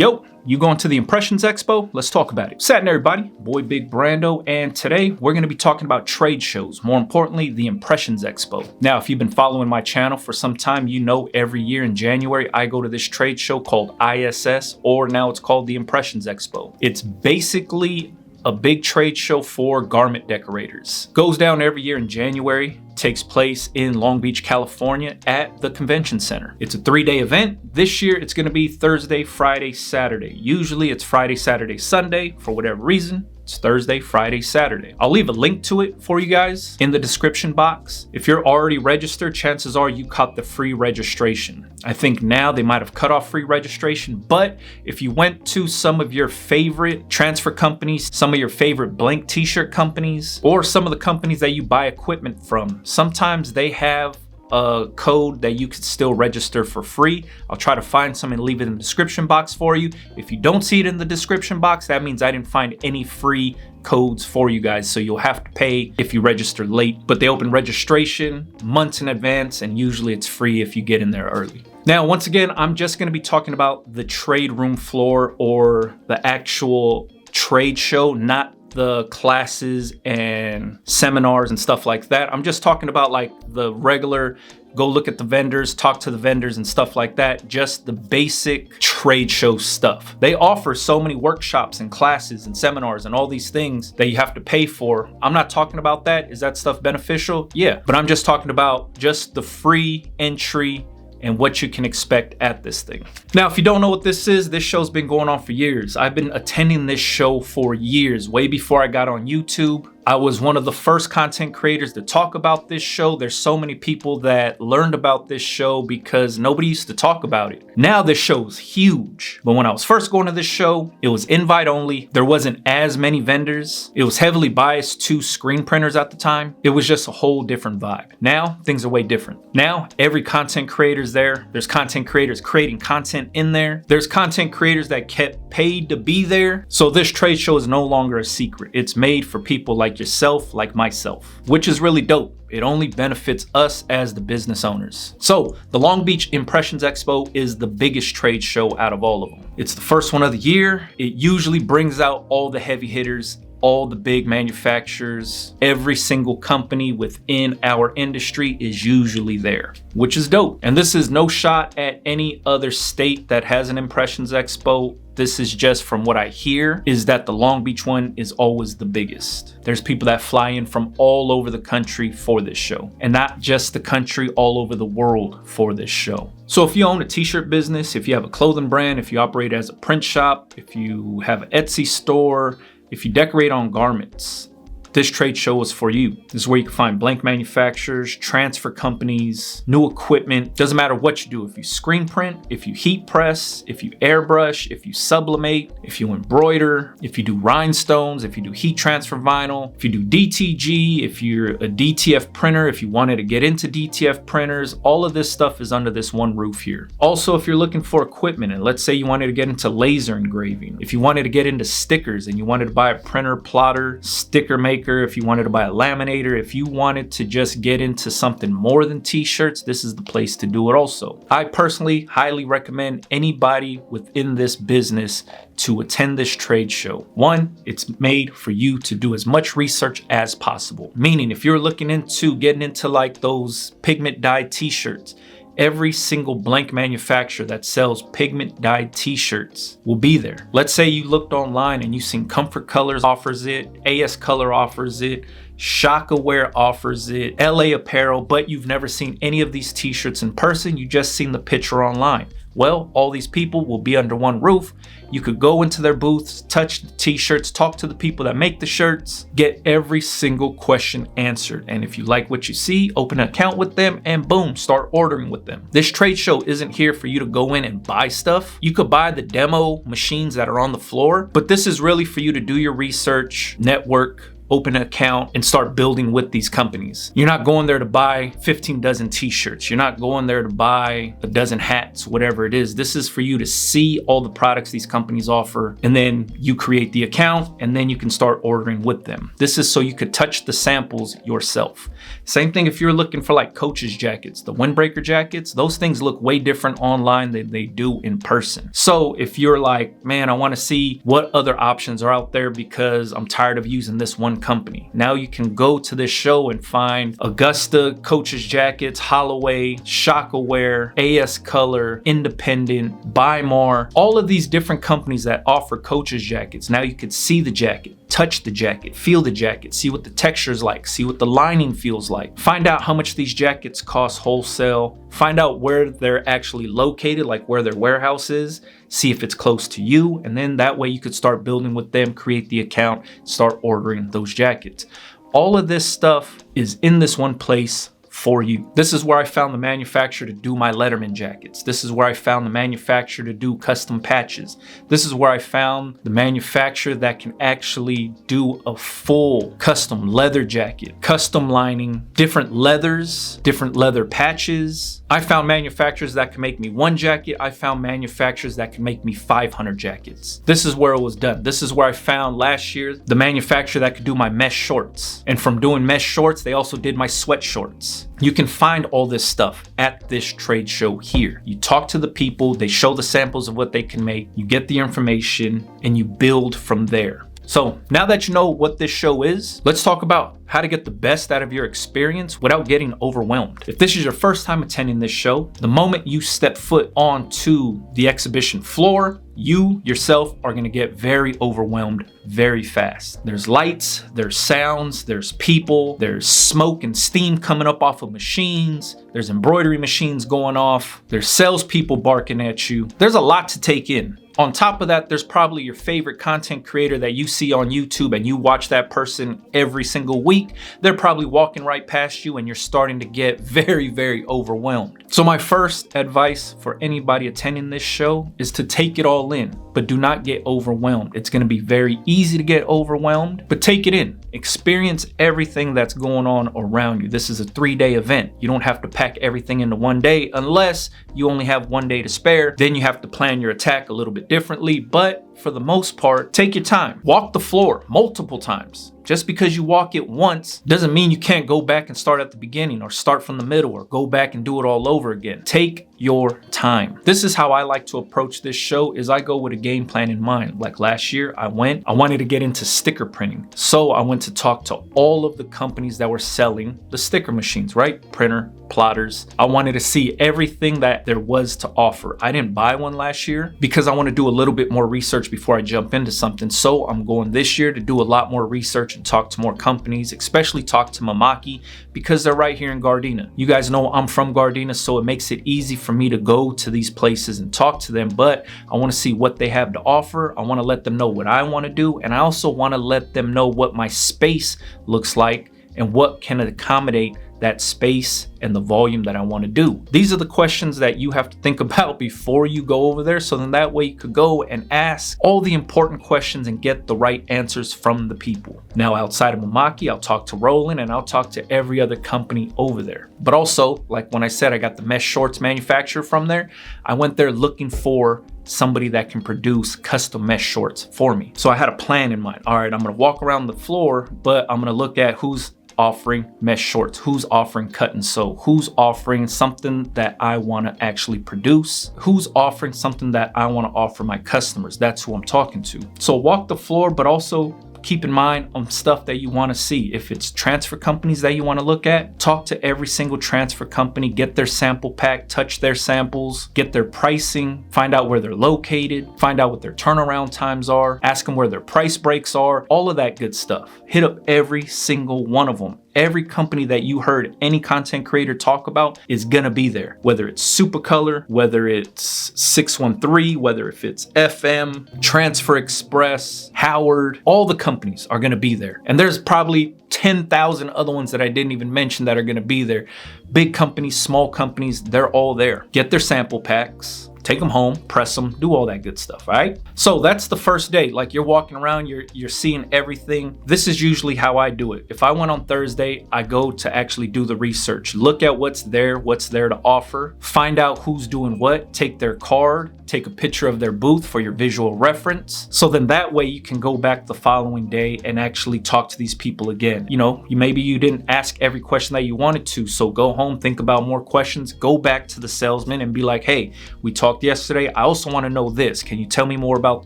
Yo, you going to the Impressions Expo? Let's talk about it. What's happening, everybody? Boy Big Brando, and today we're going to be talking about trade shows, more importantly, the Impressions Expo. Now, if you've been following my channel for some time, you know every year in January I go to this trade show called ISS, or now it's called the Impressions Expo. It's basically a big trade show for garment decorators. Goes down every year in January, takes place in Long Beach, California at the convention center. It's a 3-day event. This year it's gonna be Thursday, Friday, Saturday. Usually it's Friday, Saturday, Sunday. For whatever reason, it's Thursday, Friday, Saturday. I'll leave a link to it for you guys in the description box. If you're already registered, chances are you caught the free registration. I think now they might have cut off free registration, but if you went to some of your favorite transfer companies, some of your favorite blank t-shirt companies, or some of the companies that you buy equipment from, sometimes they have a code that you could still register for free. I'll try to find some and leave it in the description box for you. If you don't see it in the description box, that means I didn't find any free codes for you guys, so you'll have to pay if you register late. But they open registration months in advance, and usually it's free if you get in there early. Now, once again, I'm just going to be talking about the trade room floor, or the actual trade show, not the classes and seminars and stuff like that. I'm just talking about like the regular, go look at the vendors, talk to the vendors and stuff like that. Just the basic trade show stuff. They offer so many workshops and classes and seminars and all these things that you have to pay for. I'm not talking about that. Is that stuff beneficial? Yeah, but I'm just talking about just the free entry and what you can expect at this thing. Now, if you don't know what this is, this show's been going on for years. I've been attending this show for years, way before I got on YouTube. I was one of the first content creators to talk about this show. There's so many people that learned about this show because nobody used to talk about it. Now this show is huge. But when I was first going to this show, it was invite only. There wasn't as many vendors. It was heavily biased to screen printers at the time. It was just a whole different vibe. Now things are way different. Now every content creator's there. There's content creators creating content in there. There's content creators that kept paid to be there. So this trade show is no longer a secret. It's made for people like yourself, like myself, which is really dope. It only benefits us as the business owners. So the Long Beach Impressions Expo is the biggest trade show out of all of them. It's the first one of the year. It usually brings out all the heavy hitters, all the big manufacturers. Every single company within our industry is usually there, which is dope. And this is no shot at any other state that has an Impressions Expo. This is just from what I hear, is that the Long Beach one is always the biggest. There's people that fly in from all over the country for this show, and not just the country, all over the world for this show. So if you own a t-shirt business, if you have a clothing brand, if you operate as a print shop, if you have an Etsy store, if you decorate on garments, this trade show is for you. This is where you can find blank manufacturers, transfer companies, new equipment. Doesn't matter what you do. If you screen print, if you heat press, if you airbrush, if you sublimate, if you embroider, if you do rhinestones, if you do heat transfer vinyl, if you do DTG, if you're a DTF printer, if you wanted to get into DTF printers, all of this stuff is under this one roof here. Also, if you're looking for equipment, and let's say you wanted to get into laser engraving, if you wanted to get into stickers and you wanted to buy a printer, plotter, sticker maker, if you wanted to buy a laminator, if you wanted to just get into something more than t-shirts, this is the place to do it also. I personally highly recommend anybody within this business to attend this trade show. One, it's made for you to do as much research as possible. Meaning if you're looking into getting into like those pigment dyed t-shirts, every single blank manufacturer that sells pigment dyed t-shirts will be there. Let's say you looked online and you seen Comfort Colors offers it, AS Color offers it, Shockaware offers it, LA Apparel, but you've never seen any of these t-shirts in person. You just seen the picture online. Well, all these people will be under one roof. You could go into their booths, touch the t-shirts, talk to the people that make the shirts, get every single question answered. And if you like what you see, open an account with them and boom, start ordering with them. This trade show isn't here for you to go in and buy stuff. You could buy the demo machines that are on the floor, but this is really for you to do your research, network, open an account, and start building with these companies. You're not going there to buy 15 dozen t-shirts. You're not going there to buy a dozen hats, whatever it is. This is for you to see all the products these companies offer, and then you create the account, and then you can start ordering with them. This is so you could touch the samples yourself. Same thing if you're looking for like Coach's jackets, the windbreaker jackets, those things look way different online than they do in person. So if you're like, man, I want to see what other options are out there because I'm tired of using this one company. Now you can go to this show and find Augusta, Coach's jackets, Holloway, Shockaware, AS Color, Independent, Buy More, all of these different companies that offer Coach's jackets. Now you could see the jacket, touch the jacket, feel the jacket, see what the texture is like, see what the lining feels like, find out how much these jackets cost wholesale, find out where they're actually located, like where their warehouse is, see if it's close to you, and then that way you could start building with them, create the account, start ordering those jackets. All of this stuff is in this one place for you. This is where I found the manufacturer to do my Letterman jackets. This is where I found the manufacturer to do custom patches. This is where I found the manufacturer that can actually do a full custom leather jacket, custom lining, different leathers, different leather patches. I found manufacturers that can make me one jacket. I found manufacturers that can make me 500 jackets. This is where it was done. This is where I found last year the manufacturer that could do my mesh shorts. And from doing mesh shorts, they also did my sweat shorts. You can find all this stuff at this trade show here. You talk to the people, they show the samples of what they can make, you get the information, and you build from there. So now that you know what this show is, let's talk about how to get the best out of your experience without getting overwhelmed. If this is your first time attending this show, the moment you step foot onto the exhibition floor, you yourself are gonna get very overwhelmed very fast. There's lights, there's sounds, there's people, there's smoke and steam coming up off of machines, there's embroidery machines going off, there's salespeople barking at you. There's a lot to take in. On top of that, there's probably your favorite content creator that you see on YouTube and you watch that person every single week. They're probably walking right past you and you're starting to get very, very overwhelmed. So my first advice for anybody attending this show is to take it all in, but do not get overwhelmed. It's gonna be very easy to get overwhelmed, but take it in. Experience everything that's going on around you. This is a 3-day event. You don't have to pack everything into one day unless you only have 1 day to spare. Then you have to plan your attack a little bit differently, but for the most part, take your time. Walk the floor multiple times. Just because you walk it once doesn't mean you can't go back and start at the beginning or start from the middle or go back and do it all over again. Take your time. This is how I like to approach this show is I go with a game plan in mind. Like last year I wanted to get into sticker printing. So I went to talk to all of the companies that were selling the sticker machines, right? Printer, plotters. I wanted to see everything that there was to offer. I didn't buy one last year because I want to do a little bit more research before I jump into something. So I'm going this year to do a lot more research and talk to more companies, especially talk to Mamaki because they're right here in Gardena. You guys know I'm from Gardena, so it makes it easy for me to go to these places and talk to them, but I want to see what they have to offer. I want to let them know what I want to do, and I also want to let them know what my space looks like and what can accommodate that space and the volume that I want to do. These are the questions that you have to think about before you go over there, so then that way you could go and ask all the important questions and get the right answers from the people. Now outside of Mamaki, I'll talk to Roland and I'll talk to every other company over there. But also, like when I said I got the mesh shorts manufacturer from there, I went there looking for somebody that can produce custom mesh shorts for me. So I had a plan in mind. All right, I'm gonna walk around the floor, but I'm gonna look at who's offering mesh shorts, who's offering cut and sew, who's offering something that I want to actually produce, who's offering something that I want to offer my customers. That's who I'm talking to. So walk the floor, but also keep in mind on stuff that you want to see. If it's transfer companies that you want to look at, talk to every single transfer company, get their sample pack, touch their samples, get their pricing, find out where they're located, find out what their turnaround times are, ask them where their price breaks are, all of that good stuff. Hit up every single one of them. Every company that you heard any content creator talk about is gonna be there. Whether it's Supacolor, whether it's 613, whether if it's FM, Transfer Express, Howard, all the companies are gonna be there. And there's probably 10,000 other ones that I didn't even mention that are gonna be there. Big companies, small companies, they're all there. Get their sample packs, take them home, press them, do all that good stuff, all right? So that's the first day. Like you're walking around, you're seeing everything. This is usually how I do it. If I went on Thursday, I go to actually do the research, look at what's there to offer, find out who's doing what, take their card, take a picture of their booth for your visual reference. So then that way you can go back the following day and actually talk to these people again. You know, maybe you didn't ask every question that you wanted to, so go home, think about more questions, go back to the salesman and be like, hey, we talked yesterday. I also want to know this. Can you tell me more about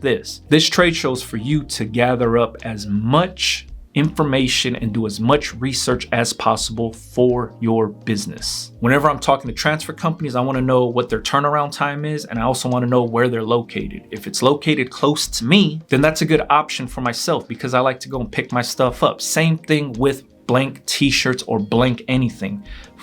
this? This trade show is for you to gather up as much information and do as much research as possible for your business. Whenever I'm talking to transfer companies, I want to know what their turnaround time is, and I also want to know where they're located. If it's located close to me, then that's a good option for myself because I like to go and pick my stuff up. Same thing with blank t-shirts or blank anything.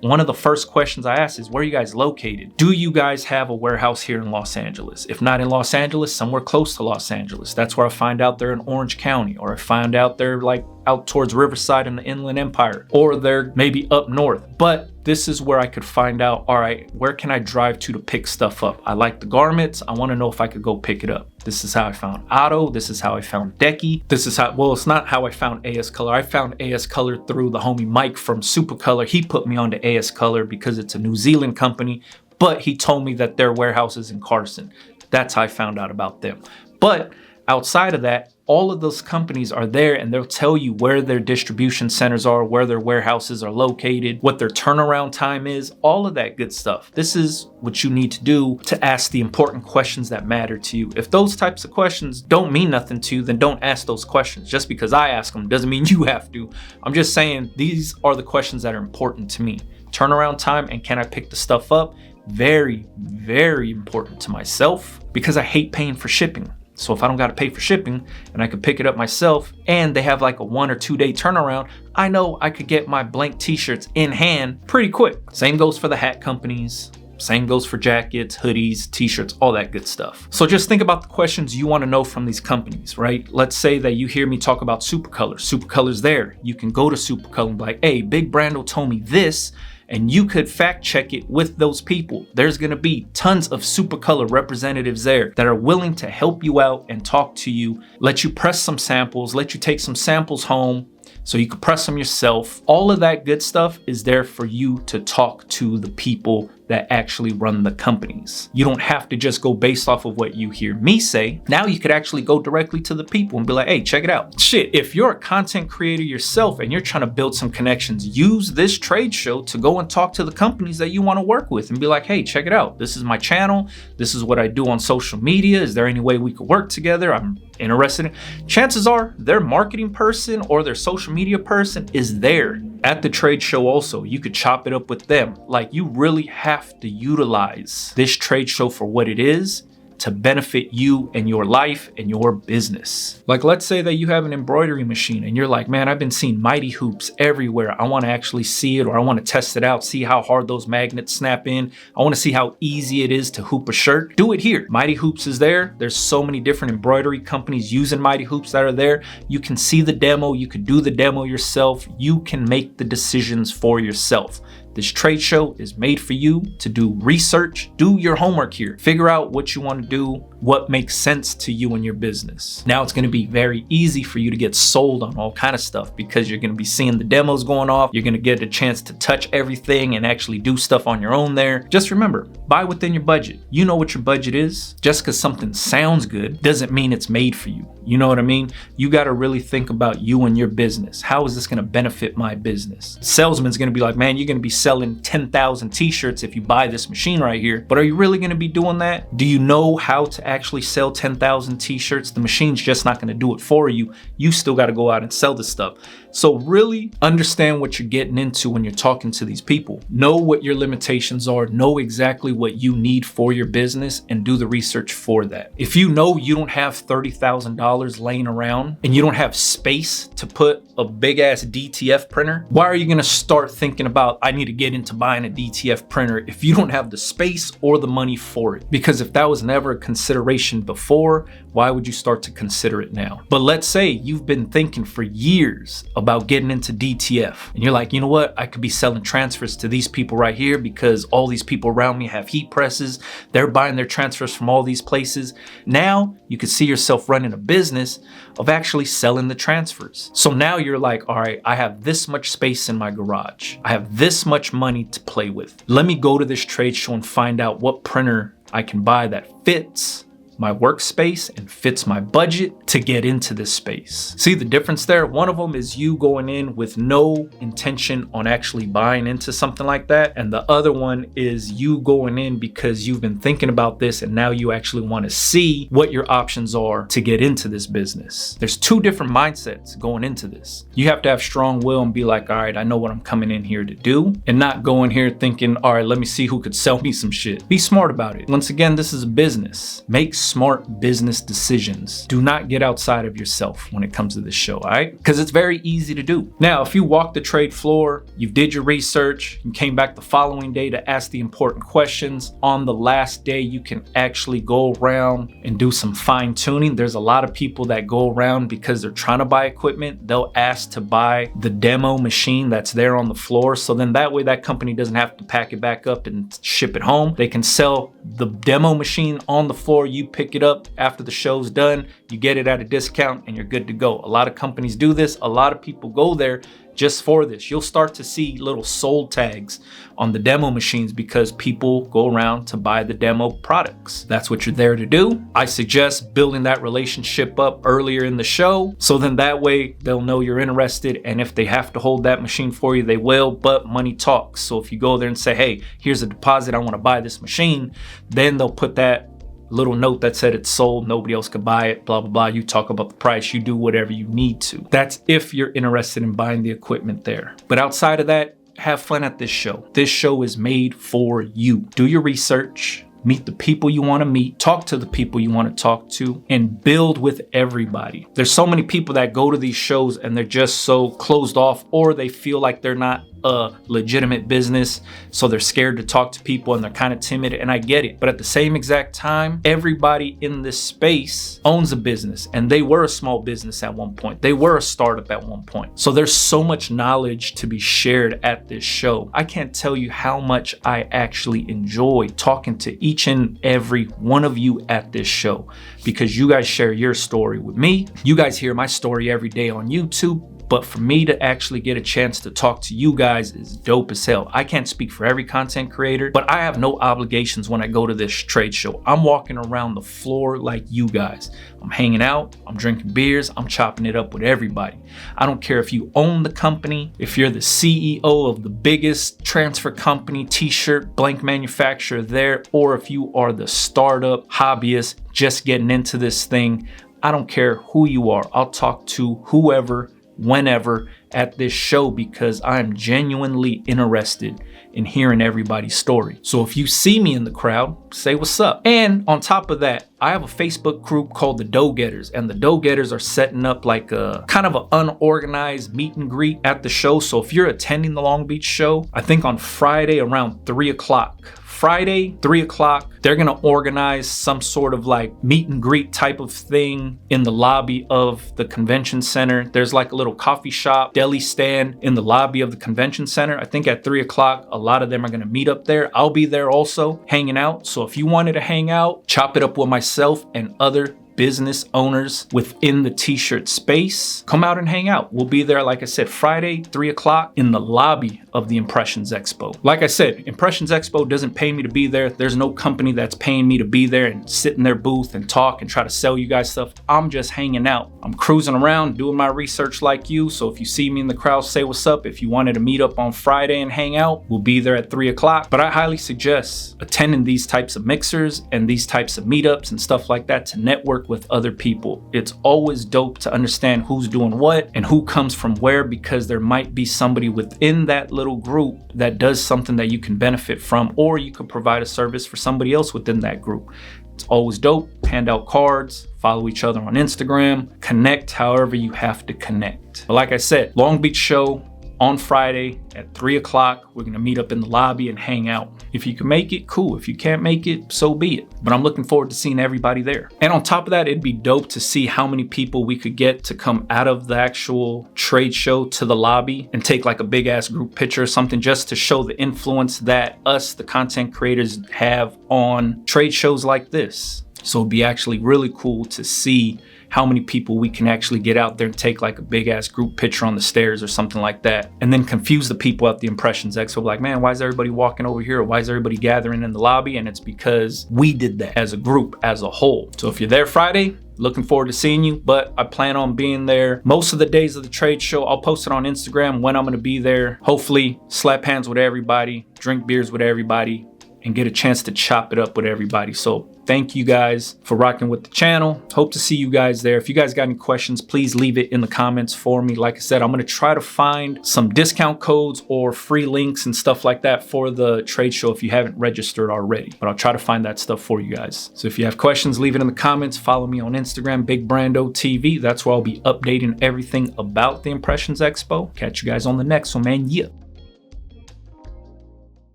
One of the first questions I ask is, where are you guys located? Do you guys have a warehouse here in Los Angeles? If not in Los Angeles, somewhere close to Los Angeles. That's where I find out they're in Orange County, or I find out they're like out towards Riverside in the Inland Empire, or they're maybe up north. But this is where I could find out, all right, where can I drive to pick stuff up? I like the garments. I want to know if I could go pick it up. This is how I found Otto. This is how I found Decky. This is how, well, it's not how I found AS Color. I found AS Color through the homie Mike from Supacolor. He put me onto AS Color because it's a New Zealand company, but he told me that their warehouse is in Carson. That's how I found out about them. But outside of that, all of those companies are there and they'll tell you where their distribution centers are, where their warehouses are located, what their turnaround time is, all of that good stuff. This is what you need to do to ask the important questions that matter to you. If those types of questions don't mean nothing to you, then don't ask those questions. Just because I ask them doesn't mean you have to. I'm just saying these are the questions that are important to me. Turnaround time and can I pick the stuff up? Very, very important to myself because I hate paying for shipping. So if I don't got to pay for shipping and I could pick it up myself and they have like a 1 or 2 day turnaround, I know I could get my blank t-shirts in hand pretty quick. Same goes for the hat companies. Same goes for jackets, hoodies, t-shirts, all that good stuff. So just think about the questions you want to know from these companies, right? Let's say that you hear me talk about Supacolor. Supacolor's there. You can go to Supacolor and be like, hey, Big Brando told me this, and you could fact check it with those people. There's gonna be tons of Supacolor representatives there that are willing to help you out and talk to you, let you press some samples, let you take some samples home so you can press them yourself. All of that good stuff is there for you to talk to the people that actually run the companies. You don't have to just go based off of what you hear me say. Now you could actually go directly to the people and be like, hey, check it out. Shit, if you're a content creator yourself and you're trying to build some connections, use this trade show to go and talk to the companies that you want to work with and be like, hey, check it out. This is my channel. This is what I do on social media. Is there any way we could work together? I'm interested in. Chances are their marketing person or their social media person is there at the trade show also. You could chop it up with them. Like, you really have to utilize this trade show for what it is to benefit you and your life and your business. Like, let's say that you have an embroidery machine and you're like, man, I've been seeing mighty hoops everywhere. I want to actually see it, or I want to test it out, see how hard those magnets snap in. I want to see how easy it is to hoop a shirt. Do it here. Mighty Hoops is there. There's so many different embroidery companies using Mighty Hoops that are there. You can see the demo. You could do the demo yourself. You can make the decisions for yourself. This trade show is made for you to do research, do your homework here, figure out what you want to do, what makes sense to you and your business. Now it's going to be very easy for you to get sold on all kind of stuff because you're going to be seeing the demos going off. You're going to get a chance to touch everything and actually do stuff on your own there. Just remember, buy within your budget. You know what your budget is. Just because something sounds good doesn't mean it's made for you. You know what I mean? You got to really think about you and your business. How is this going to benefit my business? The salesman's going to be like, man, you're going to be selling 10,000 t-shirts if you buy this machine right here. But are you really going to be doing that? Do you know how to actually sell 10,000 t-shirts? The machine's just not going to do it for you. You still got to go out and sell this stuff. So really understand what you're getting into when you're talking to these people. Know what your limitations are, know exactly what you need for your business, and do the research for that. If you know you don't have $30,000 laying around and you don't have space to put a big ass DTF printer, why are you gonna start thinking about, I need to get into buying a DTF printer if you don't have the space or the money for it? Because if that was never a consideration consideration before, why would you start to consider it now? But let's say you've been thinking for years about getting into DTF and you're like, you know what? I could be selling transfers to these people right here because all these people around me have heat presses. They're buying their transfers from all these places. Now you could see yourself running a business of actually selling the transfers. So now you're like, all right, I have this much space in my garage. I have this much money to play with. Let me go to this trade show and find out what printer I can buy that fits my workspace and fits my budget to get into this space. See the difference there? One of them is you going in with no intention on actually buying into something like that. And the other one is you going in because you've been thinking about this and now you actually want to see what your options are to get into this business. There's two different mindsets going into this. You have to have strong will and be like, all right, I know what I'm coming in here to do, and not go in here thinking, all right, let me see who could sell me some shit. Be smart about it. Once again, this is a business. Make smart business decisions. Do not get outside of yourself when it comes to this show, all right? Because it's very easy to do. Now, if you walk the trade floor, you did your research, you came back the following day to ask the important questions, on the last day, you can actually go around and do some fine tuning. There's a lot of people that go around because they're trying to buy equipment. They'll ask to buy the demo machine that's there on the floor. So then that way that company doesn't have to pack it back up and ship it home. They can sell the demo machine on the floor. You pick it up after the show's done, you get it at a discount and you're good to go. A lot of companies do this. A lot of people go there just for this. You'll start to see little sold tags on the demo machines because people go around to buy the demo products. That's what you're there to do. I suggest building that relationship up earlier in the show, so then that way they'll know you're interested, and if they have to hold that machine for you, they will, but money talks. So if you go there and say, hey, here's a deposit, I want to buy this machine, then they'll put that little note that said it's sold, nobody else could buy it, blah, blah, blah. You talk about the price, you do whatever you need to. That's if you're interested in buying the equipment there. But outside of that, have fun at this show. This show is made for you. Do your research, meet the people you want to meet, talk to the people you want to talk to, and build with everybody. There's so many people that go to these shows and they're just so closed off, or they feel like they're not a legitimate business, so they're scared to talk to people and they're kind of timid, and I get it. But at the same exact time, everybody in this space owns a business, and they were a small business at one point. They were a startup at one point. So there's so much knowledge to be shared at this show. I can't tell you how much I actually enjoy talking to each and every one of you at this show, because you guys share your story with me. You guys hear my story every day on YouTube. But for me to actually get a chance to talk to you guys is dope as hell. I can't speak for every content creator, but I have no obligations when I go to this trade show. I'm walking around the floor like you guys. I'm hanging out, I'm drinking beers, I'm chopping it up with everybody. I don't care if you own the company, if you're the CEO of the biggest transfer company, t-shirt, blank manufacturer there, or if you are the startup hobbyist just getting into this thing. I don't care who you are. I'll talk to whoever, whenever at this show, because I'm genuinely interested in hearing everybody's story. So if you see me in the crowd, say what's up. And on top of that, I have a Facebook group called the Dough Getters, and the Dough Getters are setting up like a kind of an unorganized meet and greet at the show. So if you're attending the Long Beach show, I think on Friday around 3 o'clock, Friday, 3 o'clock, they're gonna organize some sort of like meet and greet type of thing in the lobby of the convention center. There's like a little coffee shop, deli stand in the lobby of the convention center. I think at 3 o'clock, a lot of them are gonna meet up there. I'll be there also hanging out. So if you wanted to hang out, chop it up with myself and other business owners within the t-shirt space, come out and hang out. We'll be there, like I said, Friday, 3 o'clock in the lobby of the Impressions Expo. Like I said, Impressions Expo doesn't pay me to be there. There's no company that's paying me to be there and sit in their booth and talk and try to sell you guys stuff. I'm just hanging out. I'm cruising around, doing my research like you. So if you see me in the crowd, say what's up. If you wanted to meet up on Friday and hang out, we'll be there at 3 o'clock. But I highly suggest attending these types of mixers and these types of meetups and stuff like that to network with other people. It's always dope to understand who's doing what and who comes from where, because there might be somebody within that little group that does something that you can benefit from, or you could provide a service for somebody else within that group. It's always dope. Hand out cards, follow each other on Instagram, connect however you have to connect. But like I said, Long Beach show on Friday at 3 o'clock. We're gonna meet up in the lobby and hang out. If you can make it, cool. If you can't make it, so be it. But I'm looking forward to seeing everybody there. And on top of that, it'd be dope to see how many people we could get to come out of the actual trade show to the lobby and take like a big ass group picture or something, just to show the influence that us, the content creators, have on trade shows like this. So it'd be actually really cool to see how many people we can actually get out there and take like a big ass group picture on the stairs or something like that. And then confuse the people at the Impressions Expo. Like, man, why is everybody walking over here? Or why is everybody gathering in the lobby? And it's because we did that as a group, as a whole. So if you're there Friday, looking forward to seeing you, but I plan on being there most of the days of the trade show. I'll post it on Instagram when I'm gonna be there. Hopefully slap hands with everybody, drink beers with everybody, and get a chance to chop it up with everybody. So thank you guys for rocking with the channel. Hope to see you guys there. If you guys got any questions, please leave it in the comments for me. Like I said, I'm gonna try to find some discount codes or free links and stuff like that for the trade show if you haven't registered already. But I'll try to find that stuff for you guys. So if you have questions, leave it in the comments. Follow me on Instagram, Big Brando TV. That's where I'll be updating everything about the Impressions Expo. Catch you guys on the next one, man. Yeah.